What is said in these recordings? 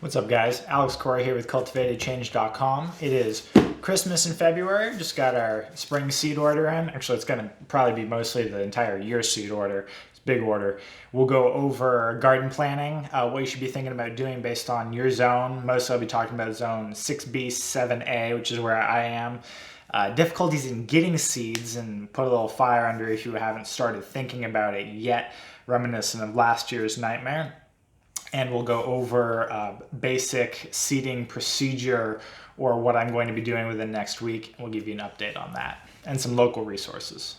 What's up, guys? Alex Corey here with cultivatedchange.com. It is Christmas in February. Just got our spring seed order in. Actually, it's going to probably be mostly the entire year seed order. It's a big order. We'll go over garden planning, what you should be thinking about doing based on your zone. Mostly I'll be talking about zone 6B, 7A, which is where I am. Difficulties in getting seeds, and put a little fire under if you haven't started thinking about it yet, reminiscent of last year's nightmare. And we'll go over basic seeding procedure, or what I'm going to be doing within next week. We'll give you an update on that and some local resources.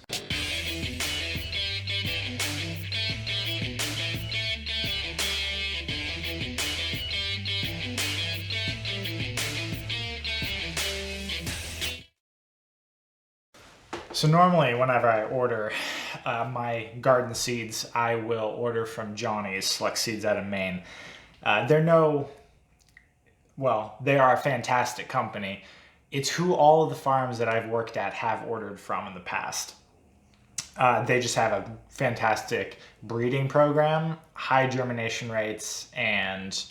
So normally whenever I order my garden seeds, I will order from Johnny's Select Seeds out of Maine. They are a fantastic company. It's who all of the farms that I've worked at have ordered from in the past. They just have a fantastic breeding program, high germination rates, and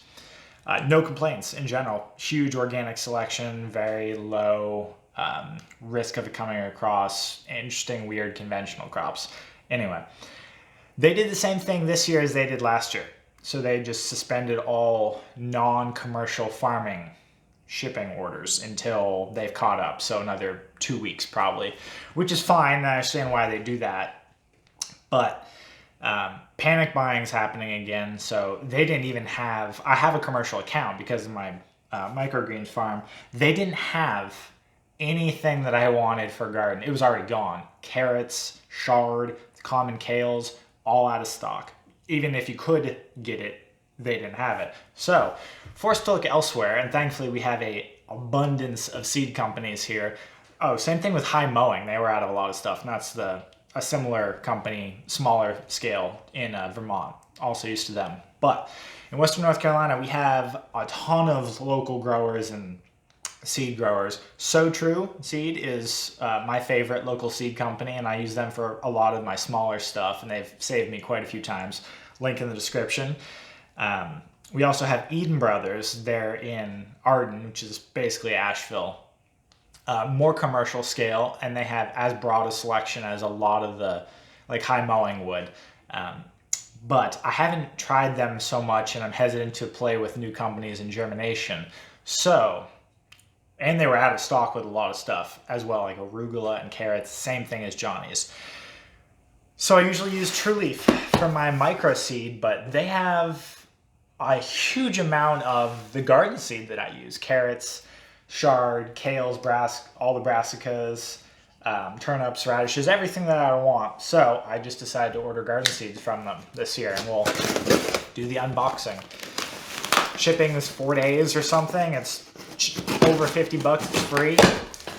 no complaints in general. Huge organic selection, very low risk of it coming across interesting, weird, conventional crops. Anyway, they did the same thing this year as they did last year. So they just suspended all non-commercial farming shipping orders until they've caught up. So another 2 weeks probably, which is fine. I understand why they do that. But panic buying is happening again. So they didn't even have, I have a commercial account because of my microgreens farm. They didn't have anything that I wanted for garden. It was already gone. Carrots, chard, common kales, all out of stock. Even if you could get it, they didn't have it. So forced to look elsewhere, and thankfully we have an abundance of seed companies here. Oh, same thing with High Mowing. They were out of a lot of stuff, and that's a similar company, smaller scale in Vermont. Also used to them. But in Western North Carolina, we have a ton of local growers and seed growers. So True Seed is my favorite local seed company, and I use them for a lot of my smaller stuff, and they've saved me quite a few times. Link in the description. We also have Eden Brothers. They're in Arden, which is basically Asheville. More commercial scale, and they have as broad a selection as a lot of the High Mowing would. But I haven't tried them so much, and I'm hesitant to play with new companies in germination. And they were out of stock with a lot of stuff as well, like arugula and carrots, same thing as Johnny's. So I usually use True Leaf for my micro seed, but they have a huge amount of the garden seed that I use. Carrots, chard, kales, all the brassicas, turnips, radishes, everything that I want. So I just decided to order garden seeds from them this year, and we'll do the unboxing. Shipping is 4 days or something. It's over 50 bucks. It's free,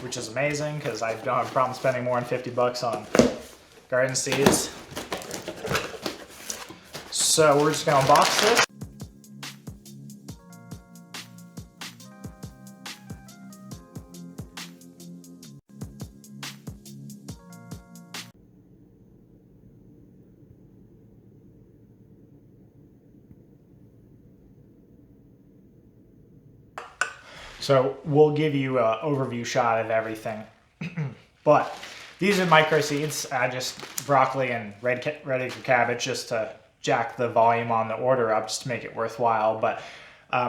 which is amazing because I don't have a problem spending more than 50 bucks on garden seeds. So we're just gonna unbox this. So we'll give you an overview shot of everything. But these are micro seeds, just broccoli and ready for cabbage, just to jack the volume on the order up, just to make it worthwhile. But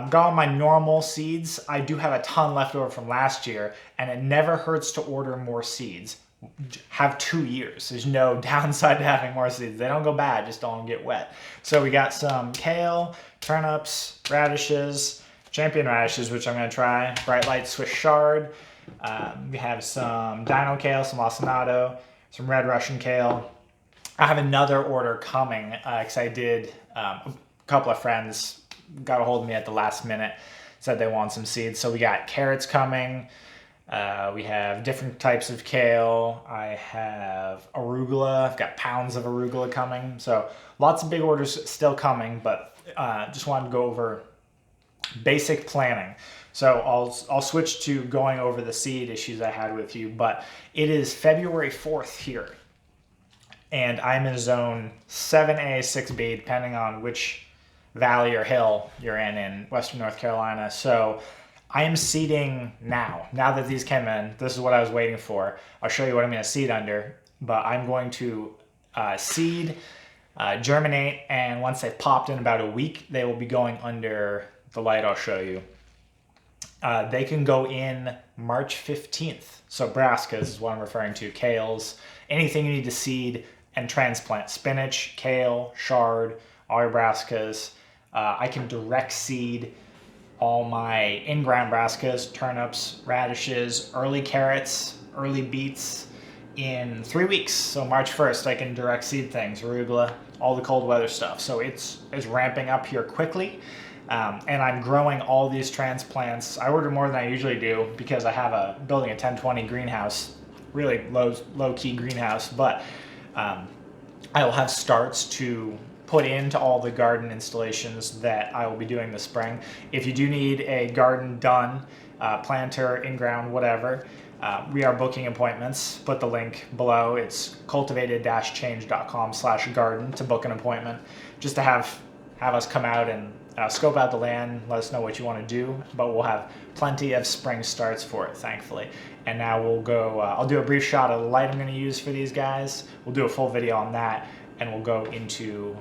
gone my normal seeds. I do have a ton left over from last year, and it never hurts to order more seeds. Have 2 years. There's no downside to having more seeds. They don't go bad, just don't get wet. So we got some kale, turnips, radishes, champion radishes, which I'm going to try, bright light Swiss chard. We have some dino kale, some lacinato, some red Russian kale. I have another order coming because I did, a couple of friends got a hold of me at the last minute, said they want some seeds. So we got carrots coming. We have different types of kale. I have arugula. I've got pounds of arugula coming. So lots of big orders still coming, but just wanted to go over basic planning. So I'll switch to going over the seed issues I had with you, but it is February 4th here, and I'm in zone 7A, 6B, depending on which valley or hill you're in Western North Carolina. So I am seeding now. Now that these came in, this is what I was waiting for. I'll show you what I'm going to seed under, but I'm going to seed, germinate, and once they've popped in about a week, they will be going under the light I'll show you. They can go in March 15th. So brassicas is what I'm referring to, kales, anything you need to seed and transplant, spinach, kale, chard, all your brassicas. I can direct seed all my in-ground brassicas, turnips, radishes, early carrots, early beets in 3 weeks. So March 1st, I can direct seed things, arugula, all the cold weather stuff. So it's ramping up here quickly. And I'm growing all these transplants. I order more than I usually do because I have building a 1020 greenhouse, really low key greenhouse, but I will have starts to put into all the garden installations that I will be doing this spring. If you do need a garden done, planter, in-ground, whatever, we are booking appointments. Put the link below. It's cultivated-change.com/garden to book an appointment, just to have us come out and scope out the land, let us know what you want to do, but we'll have plenty of spring starts for it, thankfully. And now we'll go, I'll do a brief shot of the light I'm going to use for these guys. We'll do a full video on that, and we'll go into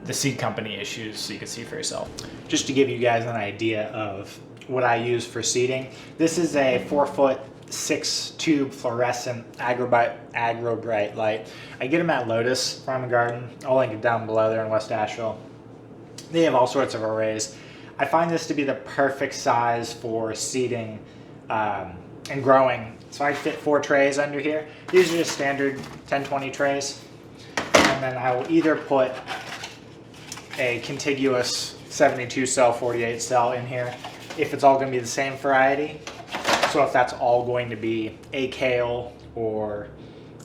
the seed company issues so you can see for yourself. Just to give you guys an idea of what I use for seeding, this is a 4-foot 6-tube fluorescent agro-bright light. I get them at Lotus Farm and Garden. I'll link it down below there in West Asheville. They have all sorts of arrays. I find this to be the perfect size for seeding and growing. So I fit 4 trays under here. These are just standard 1020 trays. And then I will either put a contiguous 72 cell, 48 cell in here if it's all going to be the same variety. So if that's all going to be a kale or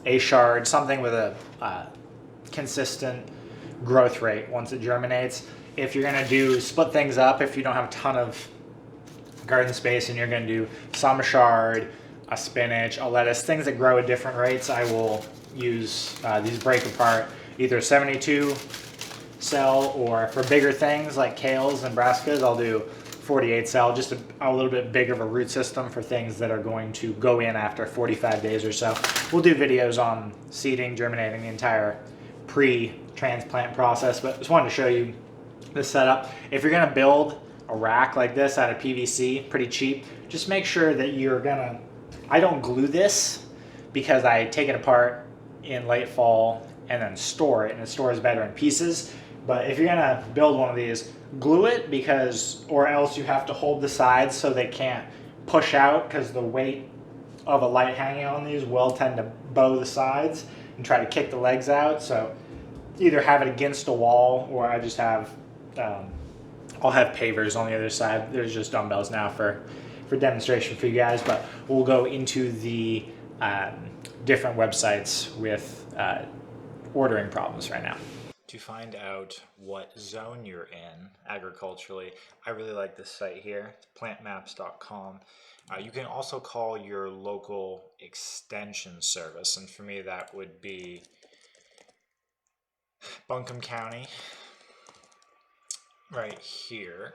a chard, something with a consistent growth rate once it germinates. If you're going to split things up, if you don't have a ton of garden space and you're going to do some chard, a spinach, a lettuce, things that grow at different rates, I will use these break apart, either 72 cell, or for bigger things like kales and brassicas, I'll do 48 cell, just a little bit bigger of a root system for things that are going to go in after 45 days or so. We'll do videos on seeding, germinating, the entire pre-transplant process, but just wanted to show you this setup. If you're gonna build a rack like this out of PVC, pretty cheap, just make sure that I don't glue this because I take it apart in late fall and then store it, and it stores better in pieces. But if you're gonna build one of these, glue it, or else you have to hold the sides so they can't push out, because the weight of a light hanging on these will tend to bow the sides and try to kick the legs out. So either have it against a wall, or I just have, I'll have pavers on the other side. There's just dumbbells now for demonstration for you guys, but we'll go into the different websites with ordering problems right now. To find out what zone you're in agriculturally, I really like this site here, plantmaps.com. You can also call your local extension service, and for me that would be Buncombe County, right here.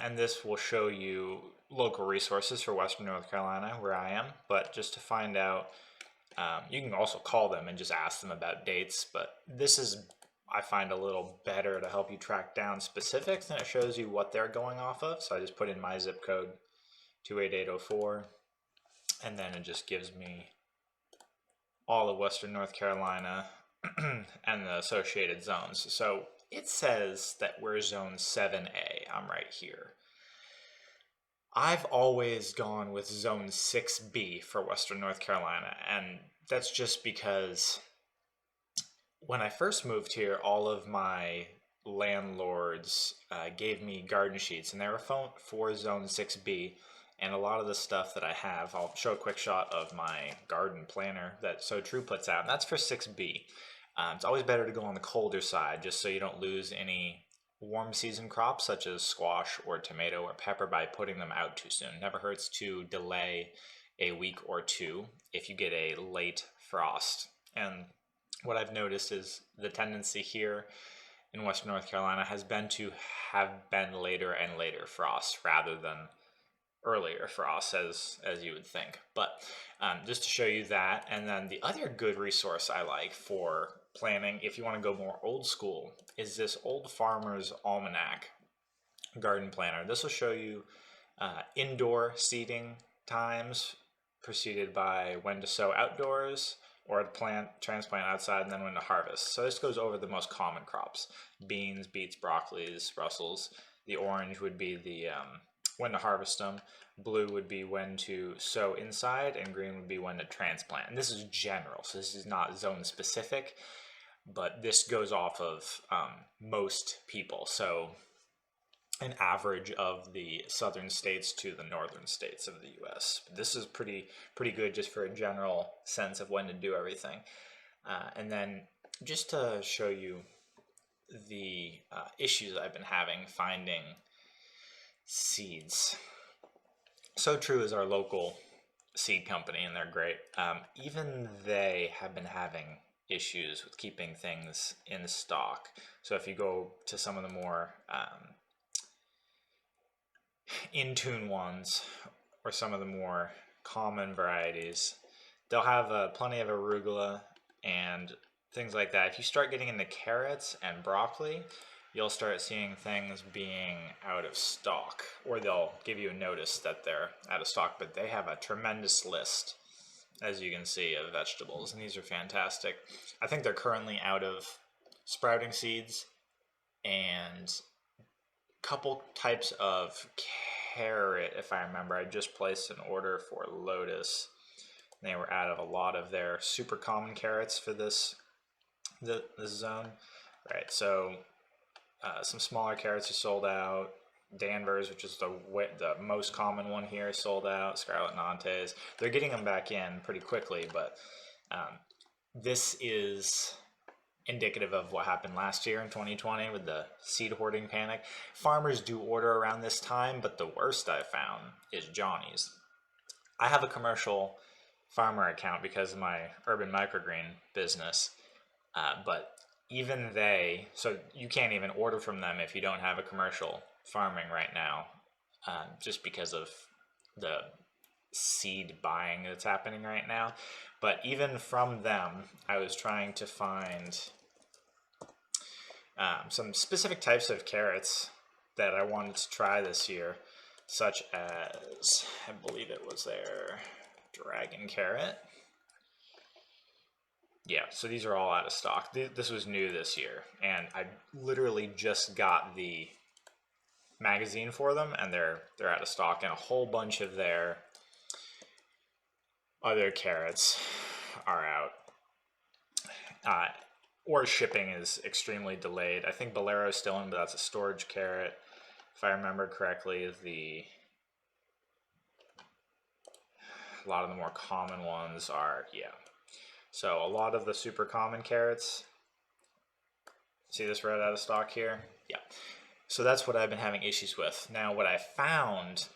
And this will show you local resources for Western North Carolina, where I am, but just to find out, you can also call them and just ask them about dates, but this is, I find, a little better to help you track down specifics, and it shows you what they're going off of. So I just put in my zip code, 28804, and then it just gives me all of Western North Carolina and the associated zones. So it says that we're zone 7A. I'm right here. I've always gone with zone 6B for Western North Carolina, and that's just because when I first moved here, all of my landlords gave me garden sheets, and they were for zone 6B, and a lot of the stuff that I have, I'll show a quick shot of my garden planner that So True puts out, and that's for 6B. It's always better to go on the colder side, just so you don't lose any warm season crops such as squash or tomato or pepper by putting them out too soon. Never hurts to delay a week or two if you get a late frost. And what I've noticed is the tendency here in Western North Carolina has been to have been later and later frosts rather than earlier frosts as you would think. But just to show you that, and then the other good resource I like for planning, if you want to go more old school, is this Old Farmer's Almanac garden planner. This will show you indoor seeding times preceded by when to sow outdoors or to transplant outside, and then when to harvest. So this goes over the most common crops: beans, beets, broccolis, Brussels. The orange would be the when to harvest them. Blue would be when to sow inside, and green would be when to transplant. And this is general, so this is not zone specific, but this goes off of most people. So an average of the southern states to the northern states of the U.S. This is pretty good just for a general sense of when to do everything. And then just to show you the issues I've been having finding seeds. So True is our local seed company, and they're great. Even they have been having issues with keeping things in stock. So if you go to some of the more in-tune ones or some of the more common varieties, they'll have plenty of arugula and things like that. If you start getting into carrots and broccoli, you'll start seeing things being out of stock, or they'll give you a notice that they're out of stock. But they have a tremendous list, as you can see, of vegetables, and these are fantastic. I think they're currently out of sprouting seeds and couple types of carrot, if I remember. I just placed an order for Lotus. They were out of a lot of their super common carrots for this zone. Right, so some smaller carrots are sold out. Danvers, which is the most common one here, sold out. Scarlet Nantes. They're getting them back in pretty quickly, but this is indicative of what happened last year in 2020 with the seed hoarding panic. Farmers do order around this time, but the worst I've found is Johnny's. I have a commercial farmer account because of my urban microgreen business, but even so you can't even order from them if you don't have a commercial farming right now, just because of the seed buying that's happening right now. But even from them, I was trying to find some specific types of carrots that I wanted to try this year, such as, I believe it was their dragon carrot. Yeah, so these are all out of stock. This was new this year, and I literally just got the magazine for them, and they're out of stock, and a whole bunch of their other carrots are out. Or shipping is extremely delayed. I think Bolero's still in, but that's a storage carrot. If I remember correctly, a lot of the more common ones are, yeah. So a lot of the super common carrots, see this red out of stock here? Yeah. So that's what I've been having issues with. Now what I found,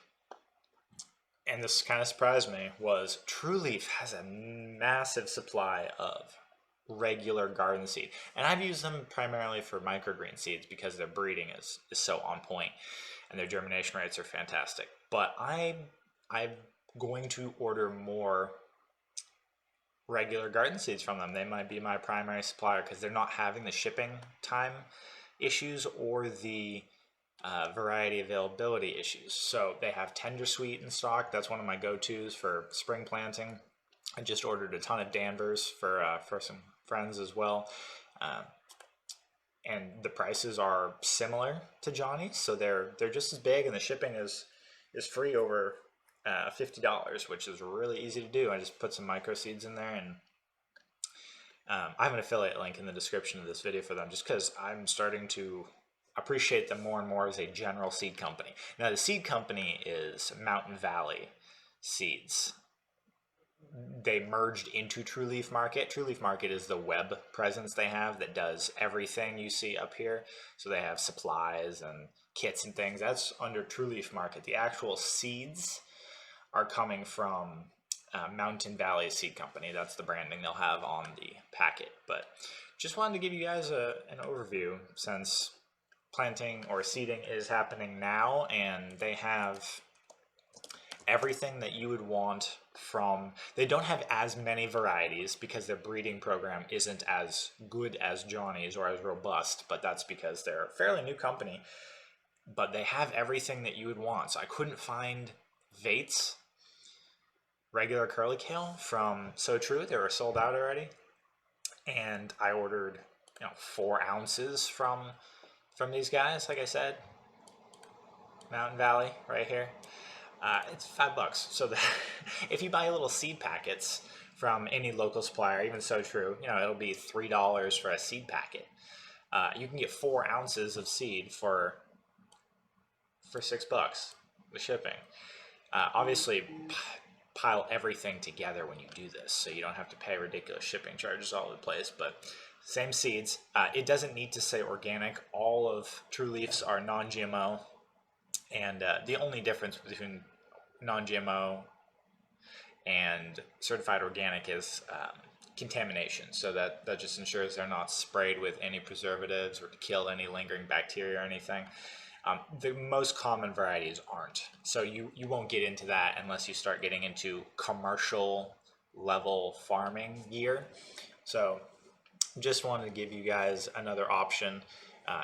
and this kind of surprised me, was True Leaf has a massive supply of regular garden seed, and I've used them primarily for microgreen seeds because their breeding is so on point and their germination rates are fantastic. But I'm going to order more regular garden seeds from them. They might be my primary supplier because they're not having the shipping time issues or the variety availability issues. So they have Tender Sweet in stock. That's one of my go-tos for spring planting. I just ordered a ton of Danvers for some friends as well. And the prices are similar to Johnny's, so they're just as big, and the shipping is free over $50, which is really easy to do. I just put some micro seeds in there, and I have an affiliate link in the description of this video for them, just because I'm starting to appreciate them more and more as a general seed company. Now, the seed company is Mountain Valley Seeds. They merged into True Leaf Market. True Leaf Market is the web presence they have that does everything you see up here. So they have supplies and kits and things. That's under True Leaf Market. The actual seeds are coming from Mountain Valley Seed Company. That's the branding they'll have on the packet. But just wanted to give you guys an overview, since planting or seeding is happening now, and they have everything that you would want from. They don't have as many varieties because their breeding program isn't as good as Johnny's or as robust, but that's because they're a fairly new company. But they have everything that you would want. So I couldn't find Vate's regular curly kale from So True. They were sold out already, and I ordered 4 ounces from these guys. Like I said, Mountain Valley right here. It's $5. So if you buy little seed packets from any local supplier, even So True, it'll be $3 for a seed packet. You can get 4 ounces of seed for $6 with shipping. Obviously, pile everything together when you do this, so you don't have to pay ridiculous shipping charges all over the place. But same seeds. It doesn't need to say organic. All of True Leafs are non-GMO, and the only difference between non-GMO and certified organic is contamination. So that just ensures they're not sprayed with any preservatives or to kill any lingering bacteria or anything. The most common varieties aren't. So you won't get into that unless you start getting into commercial level farming gear. So just wanted to give you guys another option.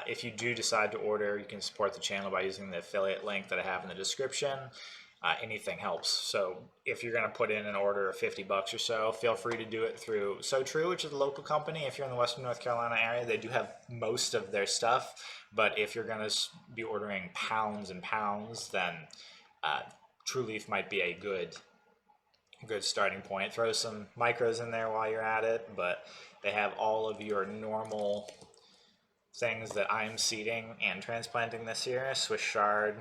If you do decide to order, you can support the channel by using the affiliate link that I have in the description. Anything helps. So if you're going to put in an order of $50 or so, feel free to do it through So True, which is a local company. If you're in the Western North Carolina area, they do have most of their stuff. But if you're going to be ordering pounds and pounds, then True Leaf might be a good starting point. Throw some micros in there while you're at it, but they have all of your normal things that I'm seeding and transplanting this year. Swiss Chard.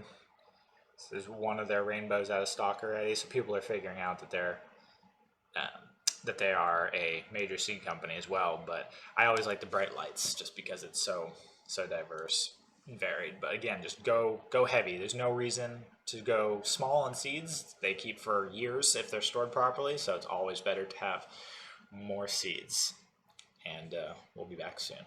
There's one of their rainbows out of stock already, so people are figuring out that they are a major seed company as well. But I always like the bright lights just because it's so diverse and varied. But again, just go heavy. There's no reason to go small on seeds. They keep for years if they're stored properly, so it's always better to have more seeds. And we'll be back soon.